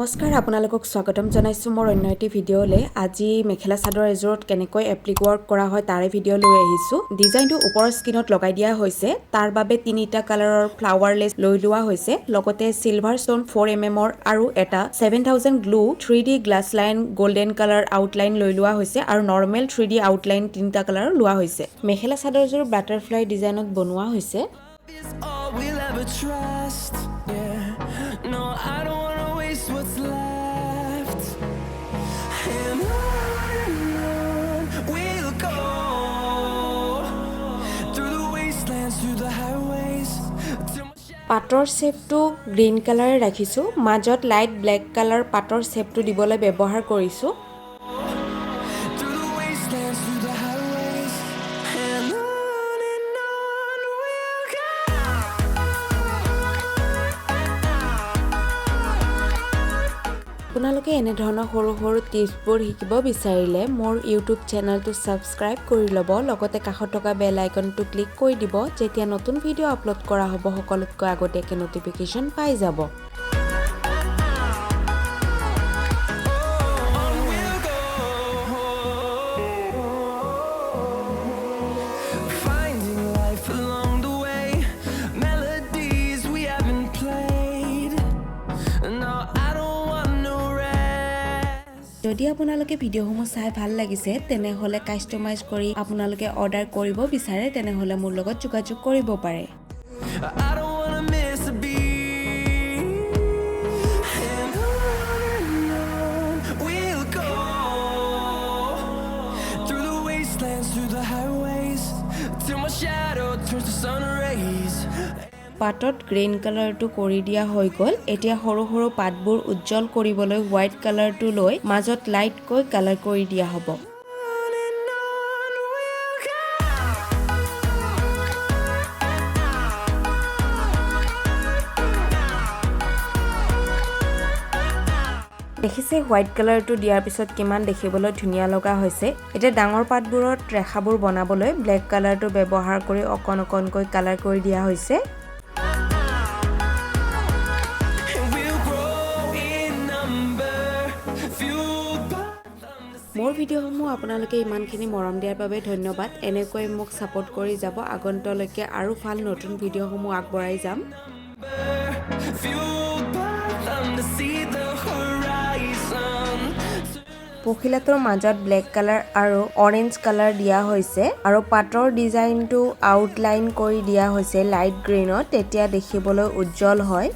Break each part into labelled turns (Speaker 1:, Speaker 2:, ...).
Speaker 1: নমস্কাৰ আপোনালোকক স্বাগতম জনাইছো মোৰ অন্য এটি ভিডিঅ'লে আজি মেখেলা চাদৰ এজোৰত কেনেকৈ এপ্লিক ৱৰ্ক কৰা হয় তাৰে ভিডিঅ' লৈ আহিছো ডিজাইনটো ওপৰৰ স্কিনত লগাই দিয়া হৈছে তাৰ বাবে তিনিটা কালাৰৰ ফ্লাৱাৰ লেছ লৈ লোৱা হৈছে লগতে সিলভাৰ ষ্টোন 4 mm আৰু এটা 7000 glue 3D glass line golden colour outline লৈ লোৱা হৈছে আৰু নৰ্মেল 3D আউটলাইন তিনিটা কালাৰ লোৱা হৈছে মেখেলা চাদৰজোৰ বাটাৰফ্লাই ডিজাইনত বনোৱা হৈছে
Speaker 2: what's left and on we'll go through the wastelands through the highways
Speaker 1: পাটৰ শেপটো গ্ৰীন কালাৰ ৰাখিছো মাজত লাইট ব্ল্যাক কালাৰ পাটৰ শেপটো দিবলৈ ব্যৱহাৰ কৰিছো আপোনালোকে এনে ধৰণৰ সৰু সৰু টিপছবোৰ শিকিব বিচাৰিলে মোৰ ইউটিউব চেনেলটো সাবস্ক্ৰাইব কৰি ল'ব লগতে কাষত থকা বেল আইকনটো ক্লিক কৰি দিব যেতিয়া নতুন ভিডিঅ' আপলোড কৰা হ'ব সকলোতকৈ আগতীয়াকৈ নটিফিকেশন পাই যাব যদি আপোনালোকে ভিডিঅ'সমূহ চাই ভাল লাগিছে তেনেহলে কাস্টমাইজ কৰি আপোনালোকে অৰ্ডাৰ কৰিব বিচাৰে তেনেহলে মোৰ লগত যোগাযোগ কৰিব পাৰে পাটত গ্ৰীন কালাৰটো কৰি দিয়া হৈ গল এতিয়া সৰু সৰু পাতবোৰ উজ্জ্বল কৰিবলৈ হোৱাইট কালাৰটো লৈ মাজত লাইটকৈ কালাৰ কৰি দিয়া হ'ব দেখিছে হোৱাইট কালাৰটো দিয়াৰ পিছত কিমান দেখিবলৈ ধুনীয়া লগা হৈছে এতিয়া ডাঙৰ পাতবোৰত ৰেখাবোৰ বনাবলৈ ব্ল্যাক কালাৰটো ব্যৱহাৰ কৰি অকণকৈ কালাৰ কৰি দিয়া হৈছে মোৰ ভিডিঅ'সমূহ আপোনালোকে ইমানখিনি মৰম দিয়াৰ বাবে ধন্যবাদ এনেকৈ মোক সাপোৰ্ট কৰি যাব আগন্তলৈকে আৰু ভাল নতুন ভিডিঅ'সমূহ আগবঢ়াই যাম পখিলাটোৰ মাজত ব্ল্যাক কালাৰ আৰু অৰেঞ্জ কালাৰ দিয়া হৈছে আৰু পাটৰ ডিজাইনটো আউটলাইন কৰি দিয়া হৈছে লাইট গ্ৰীনত তেতিয়া দেখিবলৈ উজ্জ্বল হয়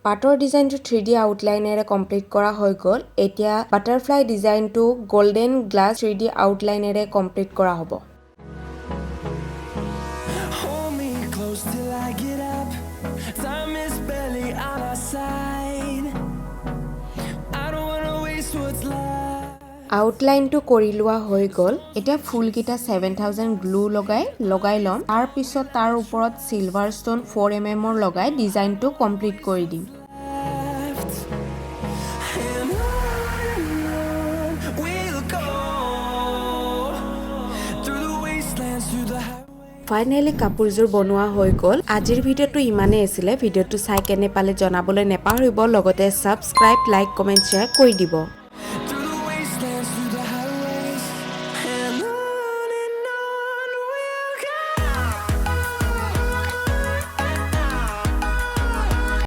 Speaker 1: পাটৰ ডিজাইনটো 3D আউটলাইনেৰে কমপ্লিট কৰা হৈ গল এতিয়া বাটাৰফ্লাই ডিজাইনটো গোল্ডেন গ্লাছ 3D আউটলাইনেৰে কমপ্লিট কৰা হ'ব আউটলাইনটো কৰি লোৱা হৈ গল এতিয়া ফুলকিটা 7000 গ্লু লগাই লম তাৰ পিছত তাৰ ওপৰত সিলভাৰ ষ্টোন 4 mm লগাই ডিজাইনটো কমপ্লিট কৰি দিম ফাইনালি কাপোৰজোৰ বনোৱা হৈ গল আজিৰ ভিডিঅ'টো ইমানেই আছিল ভিডিঅ'টো চাই কেনে পালে জনাবলৈ নেপাহৰিব লগতে সাবস্ক্ৰাইব লাইক কমেন্ট শেয়াৰ কৰি দিব